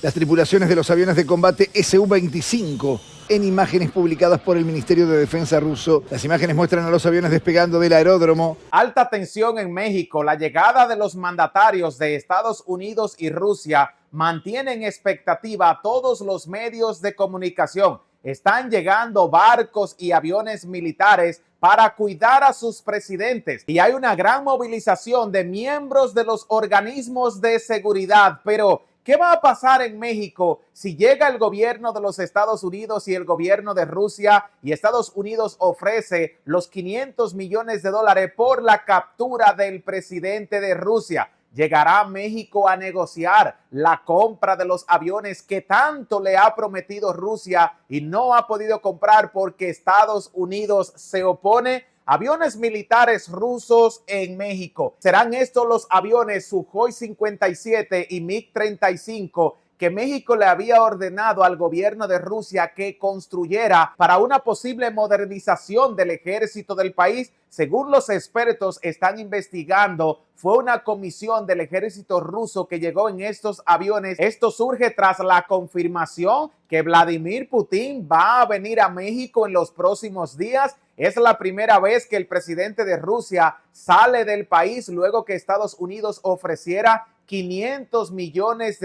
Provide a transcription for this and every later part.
las tripulaciones de los aviones de combate Su-25 en imágenes publicadas por el Ministerio de Defensa ruso. Las imágenes muestran a los aviones despegando del aeródromo. Alta tensión en México. La llegada de los mandatarios de Estados Unidos y Rusia mantiene en expectativa a todos los medios de comunicación. Están llegando barcos y aviones militares para cuidar a sus presidentes y hay una gran movilización de miembros de los organismos de seguridad. Pero ¿qué va a pasar en México si llega el gobierno de los Estados Unidos y el gobierno de Rusia y Estados Unidos ofrece los $500 millones por la captura del presidente de Rusia? ¿Llegará México a negociar la compra de los aviones que tanto le ha prometido Rusia y no ha podido comprar porque Estados Unidos se opone? Aviones militares rusos en México. ¿Serán estos los aviones Sukhoi 57 y MiG-35 que México le había ordenado al gobierno de Rusia que construyera para una posible modernización del ejército del país? Según los expertos están investigando, fue una comisión del ejército ruso que llegó en estos aviones. Esto surge tras la confirmación que Vladimir Putin va a venir a México en los próximos días. Es la primera vez que el presidente de Rusia sale del país luego que Estados Unidos ofreciera $500 millones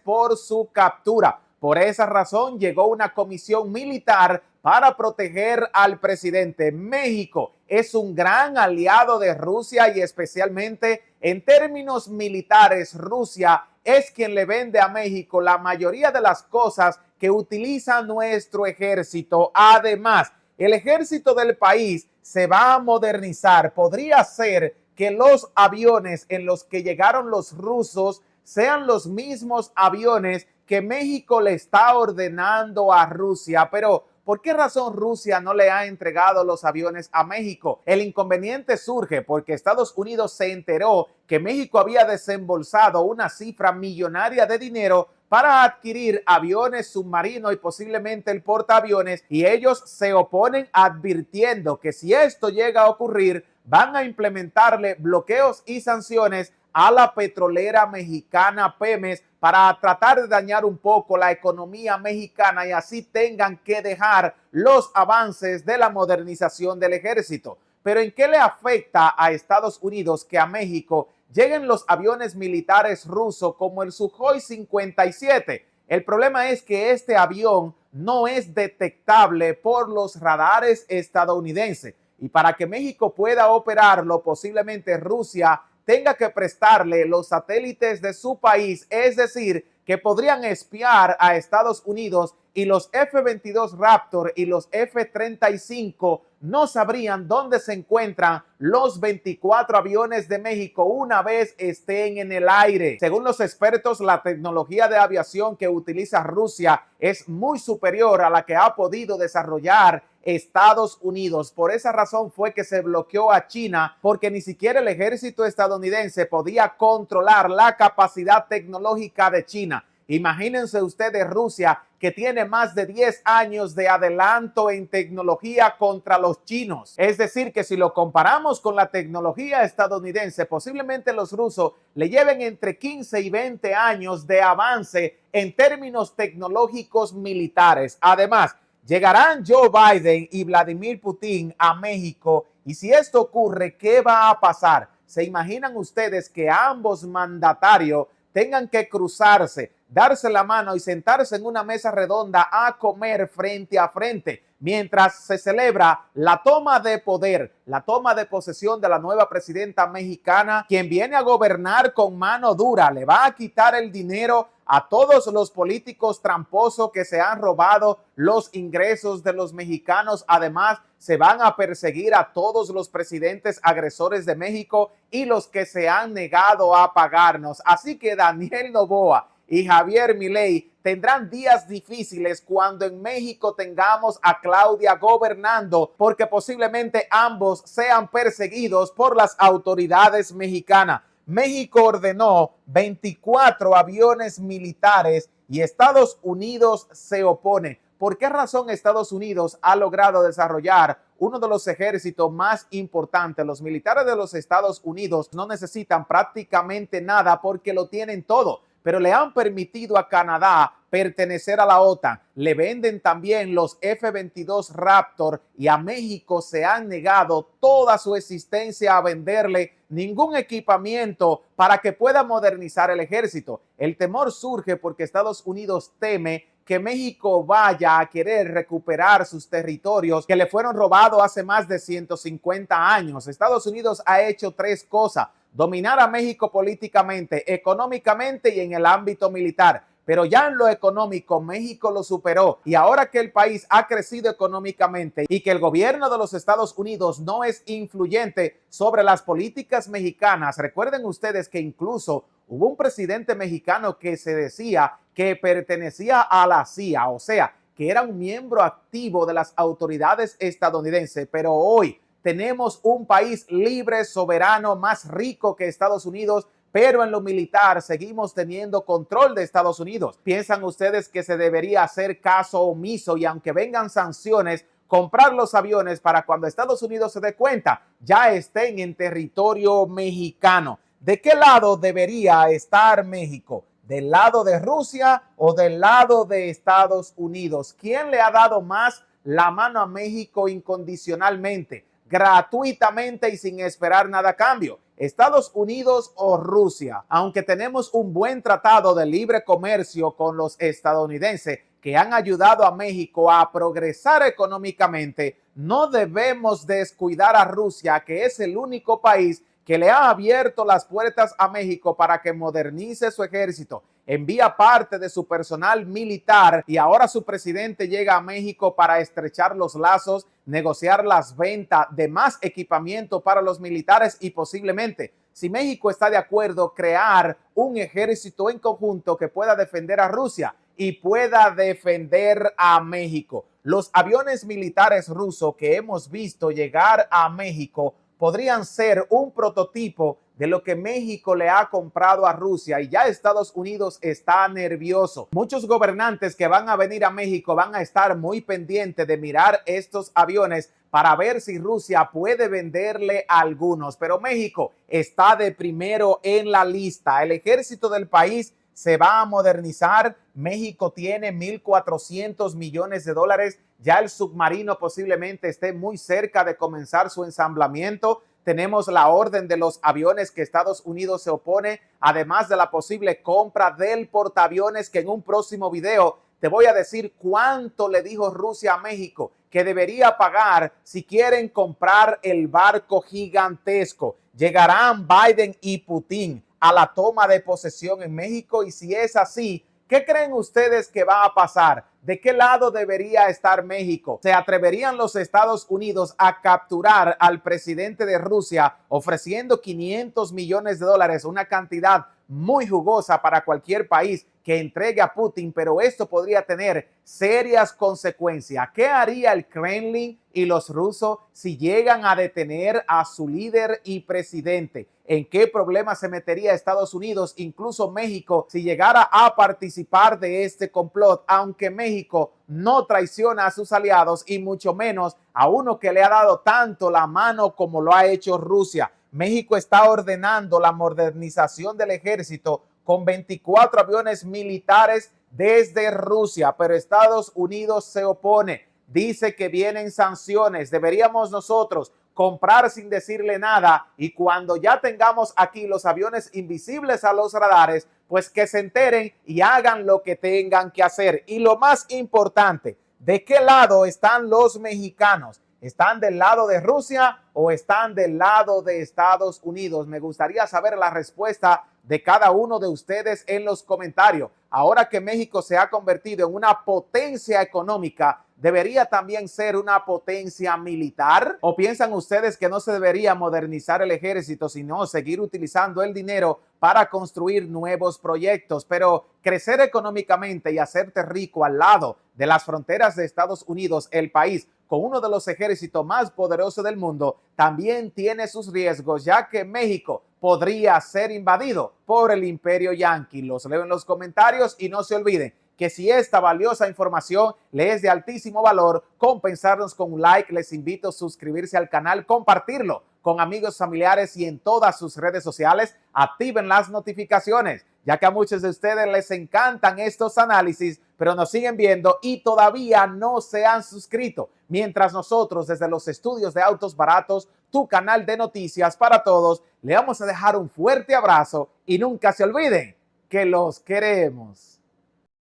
por su captura. Por esa razón llegó una comisión militar para proteger al presidente. México es un gran aliado de Rusia y especialmente en términos militares, Rusia es quien le vende a México la mayoría de las cosas que utiliza nuestro ejército. Además, el ejército del país se va a modernizar. Podría ser que los aviones en los que llegaron los rusos sean los mismos aviones que México le está ordenando a Rusia. Pero, ¿por qué razón Rusia no le ha entregado los aviones a México? El inconveniente surge porque Estados Unidos se enteró que México había desembolsado una cifra millonaria de dinero para adquirir aviones submarinos y posiblemente el portaaviones, y ellos se oponen advirtiendo que si esto llega a ocurrir, van a implementarle bloqueos y sanciones a la petrolera mexicana Pemex para tratar de dañar un poco la economía mexicana y así tengan que dejar los avances de la modernización del ejército. Pero ¿en qué le afecta a Estados Unidos que a México lleguen los aviones militares rusos como el Sukhoi 57? El problema es que este avión no es detectable por los radares estadounidenses y para que México pueda operarlo, posiblemente Rusia tenga que prestarle los satélites de su país, es decir, que podrían espiar a Estados Unidos y los F-22 Raptor y los F-35 no sabrían dónde se encuentran los 24 aviones de México una vez estén en el aire. Según los expertos, la tecnología de aviación que utiliza Rusia es muy superior a la que ha podido desarrollar Estados Unidos. Por esa razón fue que se bloqueó a China, porque ni siquiera el ejército estadounidense podía controlar la capacidad tecnológica de China. Imagínense ustedes Rusia, que tiene más de 10 años de adelanto en tecnología contra los chinos. Es decir, que si lo comparamos con la tecnología estadounidense, posiblemente los rusos le lleven entre 15 y 20 años de avance en términos tecnológicos militares. Además, llegarán Joe Biden y Vladimir Putin a México, y si esto ocurre, ¿qué va a pasar? ¿Se imaginan ustedes que ambos mandatarios tengan que cruzarse, darse la mano y sentarse en una mesa redonda a comer frente a frente mientras se celebra la toma de poder, la toma de posesión de la nueva presidenta mexicana, quien viene a gobernar con mano dura? Le va a quitar el dinero a todos los políticos tramposos que se han robado los ingresos de los mexicanos. Además, se van a perseguir a todos los presidentes agresores de México y los que se han negado a pagarnos. Así que Daniel Noboa y Javier Milei tendrán días difíciles cuando en México tengamos a Claudia gobernando, porque posiblemente ambos sean perseguidos por las autoridades mexicanas. México ordenó 24 aviones militares y Estados Unidos se opone. ¿Por qué razón Estados Unidos ha logrado desarrollar uno de los ejércitos más importantes? Los militares de los Estados Unidos no necesitan prácticamente nada porque lo tienen todo. pero le han permitido a Canadá pertenecer a la OTAN. Le venden también los F-22 Raptor y a México se han negado toda su existencia a venderle ningún equipamiento para que pueda modernizar el ejército. El temor surge porque Estados Unidos teme que México vaya a querer recuperar sus territorios que le fueron robados hace más de 150 años. Estados Unidos ha hecho tres cosas: dominar a México políticamente, económicamente y en el ámbito militar. Pero ya en lo económico, México lo superó. Y ahora que el país ha crecido económicamente y que el gobierno de los Estados Unidos no es influyente sobre las políticas mexicanas, recuerden ustedes que incluso hubo un presidente mexicano que se decía que pertenecía a la CIA, o sea, que era un miembro activo de las autoridades estadounidenses. Pero hoy tenemos un país libre, soberano, más rico que Estados Unidos, pero en lo militar seguimos teniendo control de Estados Unidos. ¿Piensan ustedes que se debería hacer caso omiso y aunque vengan sanciones, comprar los aviones para cuando Estados Unidos se dé cuenta, ya estén en territorio mexicano? ¿De qué lado debería estar México? ¿Del lado de Rusia o del lado de Estados Unidos? ¿Quién le ha dado más la mano a México incondicionalmente, gratuitamente y sin esperar nada a cambio? ¿Estados Unidos o Rusia? Aunque tenemos un buen tratado de libre comercio con los estadounidenses que han ayudado a México a progresar económicamente, no debemos descuidar a Rusia, que es el único país que le ha abierto las puertas a México para que modernice su ejército, envía parte de su personal militar y ahora su presidente llega a México para estrechar los lazos, negociar las ventas de más equipamiento para los militares y posiblemente, si México está de acuerdo, crear un ejército en conjunto que pueda defender a Rusia y pueda defender a México. Los aviones militares rusos que hemos visto llegar a México podrían ser un prototipo de lo que México le ha comprado a Rusia y ya Estados Unidos está nervioso. Muchos gobernantes que van a venir a México van a estar muy pendientes de mirar estos aviones para ver si Rusia puede venderle algunos, pero México está de primero en la lista. El ejército del país se va a modernizar. México tiene 1.400 millones de dólares. Ya el submarino posiblemente esté muy cerca de comenzar su ensamblamiento. Tenemos la orden de los aviones que Estados Unidos se opone, además de la posible compra del portaaviones, que en un próximo video te voy a decir cuánto le dijo Rusia a México que debería pagar si quieren comprar el barco gigantesco. Llegarán Biden y Putin a la toma de posesión en México, y si es así, ¿qué creen ustedes que va a pasar? ¿De qué lado debería estar México? ¿Se atreverían los Estados Unidos a capturar al presidente de Rusia ofreciendo 500 millones de dólares, una cantidad muy jugosa para cualquier país que entregue a Putin? Pero esto podría tener serias consecuencias. ¿Qué haría el Kremlin y los rusos si llegan a detener a su líder y presidente? ¿En qué problema se metería Estados Unidos, incluso México, si llegara a participar de este complot? Aunque México no traiciona a sus aliados y mucho menos a uno que le ha dado tanto la mano como lo ha hecho Rusia. México está ordenando la modernización del ejército con 24 aviones militares desde Rusia, pero Estados Unidos se opone. Dice que vienen sanciones. Deberíamos nosotros comprar sin decirle nada, y cuando ya tengamos aquí los aviones invisibles a los radares, pues que se enteren y hagan lo que tengan que hacer. Y lo más importante, ¿de qué lado están los mexicanos? ¿Están del lado de Rusia o están del lado de Estados Unidos? Me gustaría saber la respuesta de cada uno de ustedes en los comentarios. Ahora que México se ha convertido en una potencia económica, ¿debería también ser una potencia militar? ¿O piensan ustedes que no se debería modernizar el ejército, sino seguir utilizando el dinero para construir nuevos proyectos? Pero crecer económicamente y hacerte rico al lado de las fronteras de Estados Unidos, el país con uno de los ejércitos más poderosos del mundo, también tiene sus riesgos, ya que México podría ser invadido por el imperio yanqui. Los leo en los comentarios y no se olviden que si esta valiosa información le es de altísimo valor, compensarnos con un like. Les invito a suscribirse al canal, compartirlo con amigos, familiares y en todas sus redes sociales. Activen las notificaciones. ya que a muchos de ustedes les encantan estos análisis, pero nos siguen viendo y todavía no se han suscrito. Mientras nosotros desde los estudios de Autos Baratos, tu canal de noticias para todos, le vamos a dejar un fuerte abrazo y nunca se olviden que los queremos.